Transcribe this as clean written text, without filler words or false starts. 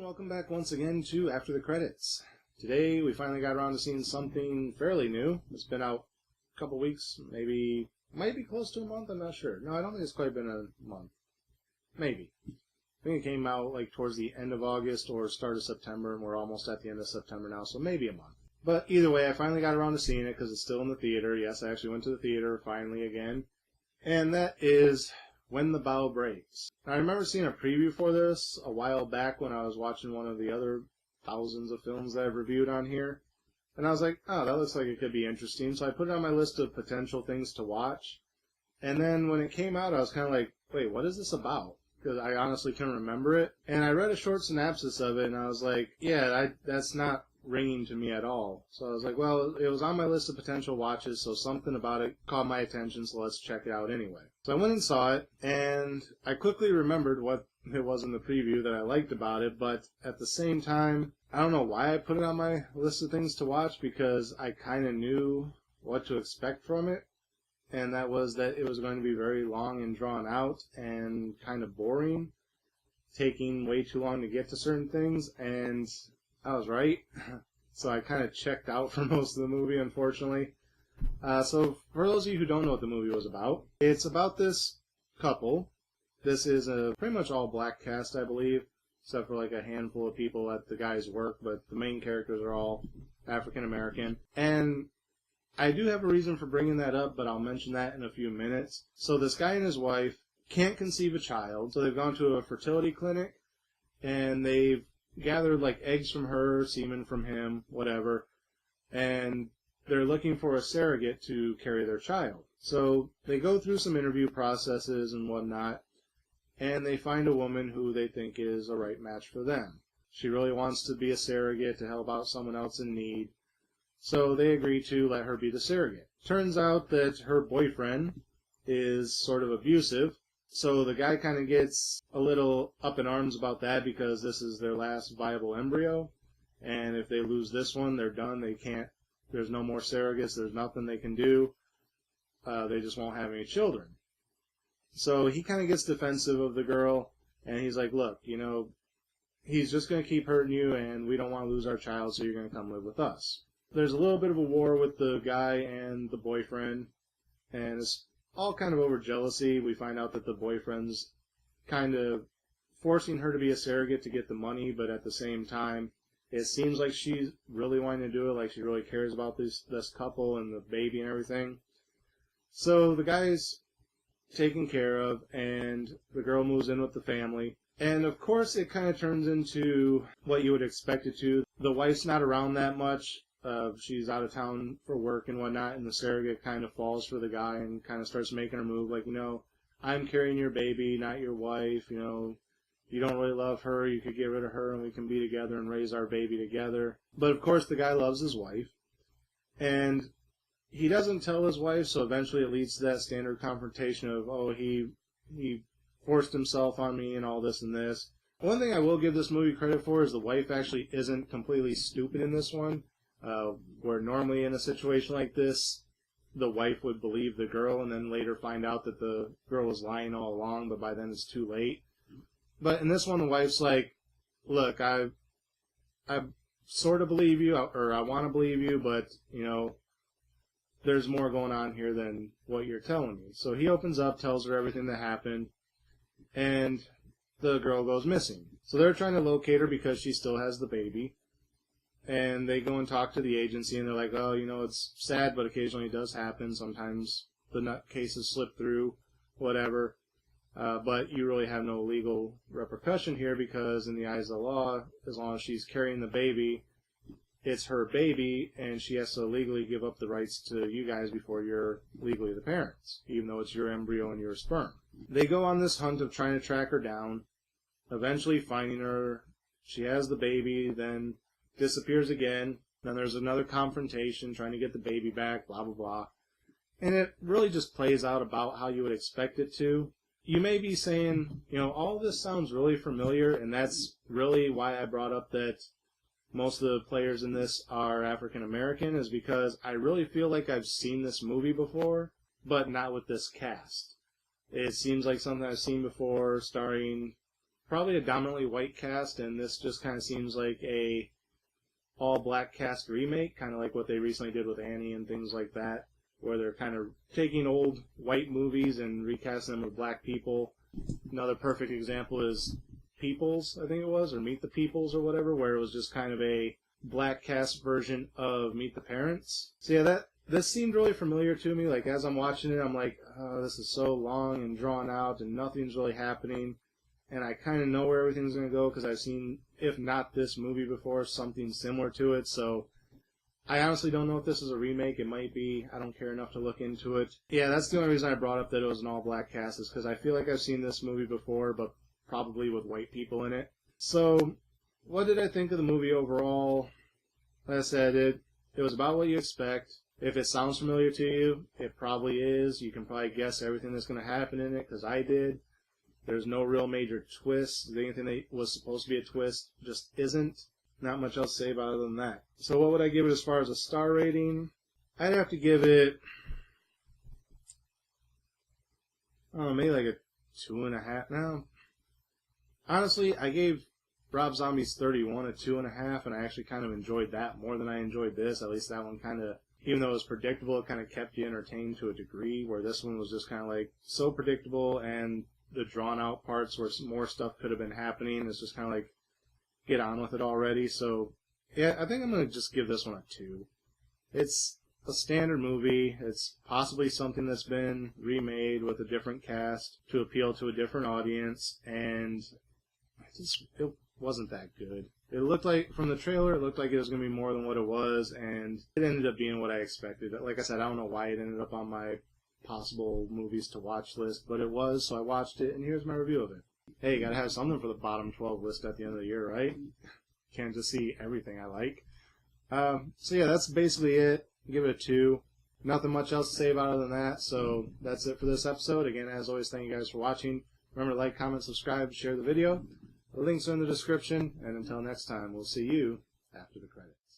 and welcome back once again to After the Credits. Today we finally got around to seeing something fairly new. It's been out a couple weeks, might be close to a month, I'm not sure. No, I don't think it's quite been a month. Maybe. I think it came out like towards the end of August or start of September, and we're almost at the end of September now, so maybe a month. But either way, I finally got around to seeing it because it's still in the theater. Yes, I actually went to the theater finally again. And that is When the Bough Breaks. Now, I remember seeing a preview for this a while back when I was watching one of the other thousands of films that I've reviewed on here. And I was like, oh, that looks like it could be interesting. So I put it on my list of potential things to watch. And then when it came out, I was kind of like, wait, what is this about? Because I honestly couldn't remember it. And I read a short synopsis of it, and I was like, yeah, that's not ringing to me at all. So I was like, well, it was on my list of potential watches, so something about it caught my attention, so let's check it out anyway. So I went and saw it, and I quickly remembered what it was in the preview that I liked about it, but at the same time, I don't know why I put it on my list of things to watch, because I kind of knew what to expect from it, and that was that it was going to be very long and drawn out and kind of boring, taking way too long to get to certain things, and I was right. So I kind of checked out for most of the movie, unfortunately. So for those of you who don't know what the movie was about, it's about this couple. This is a pretty much all black cast, I believe, except for like a handful of people at the guy's work, but the main characters are all African American. And I do have a reason for bringing that up, but I'll mention that in a few minutes. So this guy and his wife can't conceive a child, so they've gone to a fertility clinic, and they've gathered like eggs from her, semen from him, whatever, and they're looking for a surrogate to carry their child. So they go through some interview processes and whatnot, and they find a woman who they think is a right match for them. She really wants to be a surrogate to help out someone else in need, so they agree to let her be the surrogate. Turns out that her boyfriend is sort of abusive, so the guy kind of gets a little up in arms about that because this is their last viable embryo, and if they lose this one, they're done. They can't, there's no more surrogates, there's nothing they can do. They just won't have any children. So he kind of gets defensive of the girl, and he's like, look, you know, he's just going to keep hurting you, and we don't want to lose our child, so you're going to come live with us. There's a little bit of a war with the guy and the boyfriend, and it's all kind of over jealousy. We find out that the boyfriend's kind of forcing her to be a surrogate to get the money, but at the same time, it seems like she's really wanting to do it, like she really cares about this couple and the baby and everything. So the guy's taken care of, and the girl moves in with the family. And of course, it kind of turns into what you would expect it to. The wife's not around that much. She's out of town for work and whatnot, and the surrogate kind of falls for the guy and kind of starts making her move, like, you know, I'm carrying your baby, not your wife, you know, you don't really love her, you could get rid of her and we can be together and raise our baby together. But of course the guy loves his wife, and he doesn't tell his wife, so eventually it leads to that standard confrontation of, oh, he forced himself on me and all this and this. One thing I will give this movie credit for is the wife actually isn't completely stupid in this one. Where normally in a situation like this, the wife would believe the girl and then later find out that the girl was lying all along, but by then it's too late. But in this one, the wife's like, look, I sort of believe you, or I want to believe you, but, you know, there's more going on here than what you're telling me. So he opens up, tells her everything that happened, and the girl goes missing. So they're trying to locate her because she still has the baby. And they go and talk to the agency, and they're like, oh, you know, it's sad, but occasionally it does happen. Sometimes the nut cases slip through, whatever. But you really have no legal repercussion here because in the eyes of the law, as long as she's carrying the baby, it's her baby, and she has to legally give up the rights to you guys before you're legally the parents, even though it's your embryo and your sperm. They go on this hunt of trying to track her down, eventually finding her. She has the baby, then disappears again, then there's another confrontation trying to get the baby back, blah, blah, blah. And it really just plays out about how you would expect it to. You may be saying, you know, all of this sounds really familiar, and that's really why I brought up that most of the players in this are African American, is because I really feel like I've seen this movie before, but not with this cast. It seems like something I've seen before, starring probably a dominantly white cast, and this just kind of seems like a all-black cast remake, kind of like what they recently did with Annie and things like that, where they're kind of taking old white movies and recasting them with black people. Another perfect example is Peoples, I think it was, or Meet the Peoples or whatever, where it was just kind of a black cast version of Meet the Parents. So yeah, this seemed really familiar to me. Like, as I'm watching it, I'm like, oh, this is so long and drawn out and nothing's really happening. And I kind of know where everything's going to go because I've seen, if not this movie before, something similar to it. So I honestly don't know if this is a remake. It might be. I don't care enough to look into it. Yeah, that's the only reason I brought up that it was an all-black cast, is because I feel like I've seen this movie before, but probably with white people in it. So what did I think of the movie overall? Like I said, it was about what you expect. If it sounds familiar to you, it probably is. You can probably guess everything that's going to happen in it, because I did. There's no real major twist. Anything that was supposed to be a twist just isn't. Not much else to say about it other than that. So what would I give it as far as a star rating? I'd have to give it, I don't know, maybe like a 2.5. No. Honestly, I gave Rob Zombie's 31 a 2.5, and I actually kind of enjoyed that more than I enjoyed this. At least that one kind of, even though it was predictable, it kind of kept you entertained to a degree, where this one was just kind of like so predictable, and the drawn out parts where more stuff could have been happening. It's just kind of like, get on with it already. So yeah, I think I'm going to just give this one a 2. It's a standard movie. It's possibly something that's been remade with a different cast to appeal to a different audience, and it wasn't that good. It looked like, from the trailer, it looked like it was going to be more than what it was, and it ended up being what I expected. Like I said, I don't know why it ended up on my possible movies to watch list, but it was, so I watched it, and here's my review of it. Hey, you gotta have something for the bottom 12 list at the end of the year, right? Can't just see everything I like. So yeah, that's basically it. Give it a 2. Nothing much else to say about it other than that, so that's it for this episode. Again, as always, thank you guys for watching. Remember to like, comment, subscribe, share the video. The links are in the description, and until next time, we'll see you after the credits.